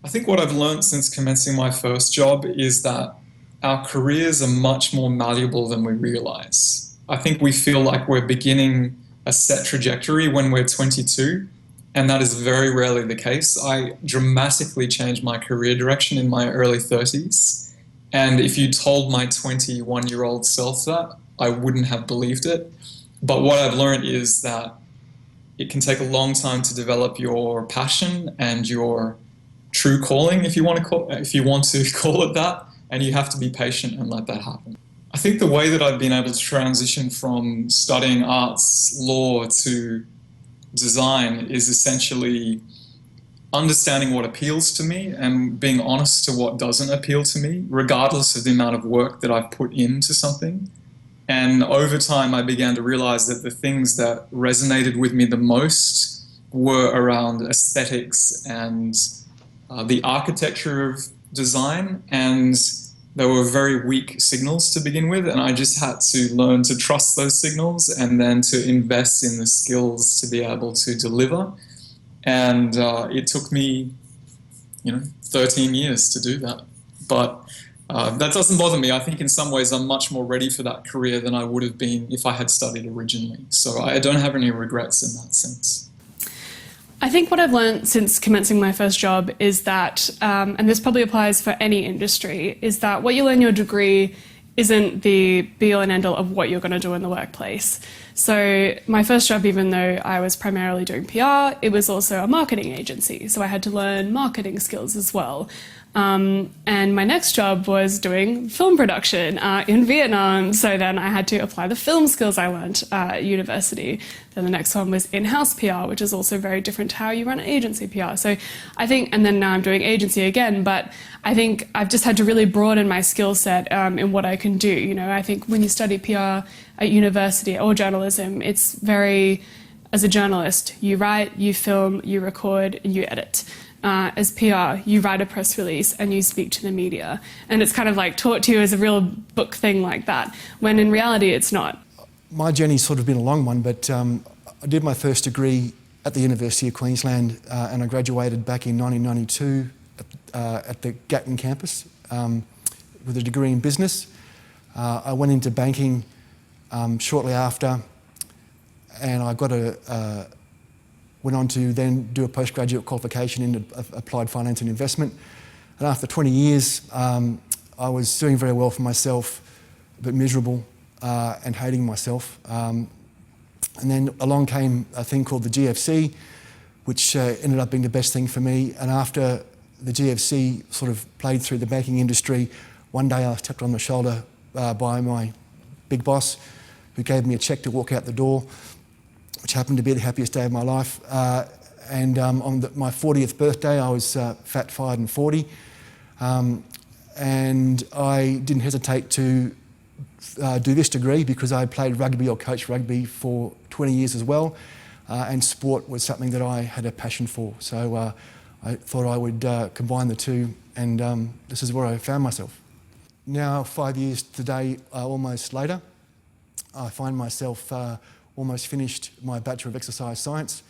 I think what I've learned since commencing my first job is that our careers are much more malleable than we realize. I think we feel like we're beginning a set trajectory when we're 22, and that is very rarely the case. I dramatically changed my career direction in my early 30s, and if you told my 21-year-old self that, I wouldn't have believed it. But what I've learned is that it can take a long time to develop your passion and your true calling, if you want to call it that, and you have to be patient and let that happen. I think the way that I've been able to transition from studying arts, law to design is essentially understanding what appeals to me and being honest to what doesn't appeal to me, regardless of the amount of work that I've put into something. And over time, I began to realize that the things that resonated with me the most were around aesthetics and the architecture of design, and they were very weak signals to begin with, and I just had to learn to trust those signals and then to invest in the skills to be able to deliver. And it took me, 13 years to do that. But that doesn't bother me. I think in some ways I'm much more ready for that career than I would have been if I had studied originally. So I don't have any regrets in that sense. I think what I've learned since commencing my first job is that, and this probably applies for any industry, is that what you learn in your degree isn't the be-all and end-all of what you're going to do in the workplace. So my first job, even though I was primarily doing PR, it was also a marketing agency. So I had to learn marketing skills as well. And my next job was doing film production in Vietnam. So then I had to apply the film skills I learned at university. Then the next one was in-house PR, which is also very different to how you run an agency PR. So I think, and then now I'm doing agency again, but I think I've just had to really broaden my skill set in what I can do. I think when you study PR at university or journalism, it's very, as a journalist, you write, you film, you record, and you edit. As PR, you write a press release and you speak to the media. And it's kind of like taught to you as a real book thing like that, when in reality it's not. My journey's sort of been a long one, but I did my first degree at the University of Queensland and I graduated back in 1992 at the Gatton campus with a degree in business. I went into banking shortly after, and I went on to then do a postgraduate qualification in applied finance and investment. And after 20 years, I was doing very well for myself, but miserable and hating myself. And then along came a thing called the GFC, which ended up being the best thing for me. And after the GFC sort of played through the banking industry, one day I was tapped on the shoulder by my big boss, who gave me a cheque to walk out the door, which happened to be the happiest day of my life. And on my 40th birthday, I was fat, fired and 40. And I didn't hesitate to do this degree because I played rugby or coached rugby for 20 years as well. And sport was something that I had a passion for. So I thought I would combine the two, and this is where I found myself. Now, 5 years today, almost later, I find myself almost finished my Bachelor of Exercise Science,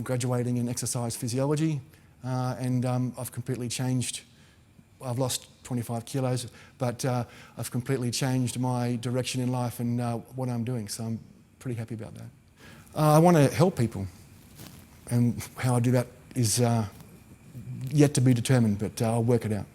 graduating in exercise physiology, and I've completely changed. I've lost 25 kilos, but I've completely changed my direction in life and what I'm doing, so I'm pretty happy about that. I want to help people, and how I do that is yet to be determined, but I'll work it out.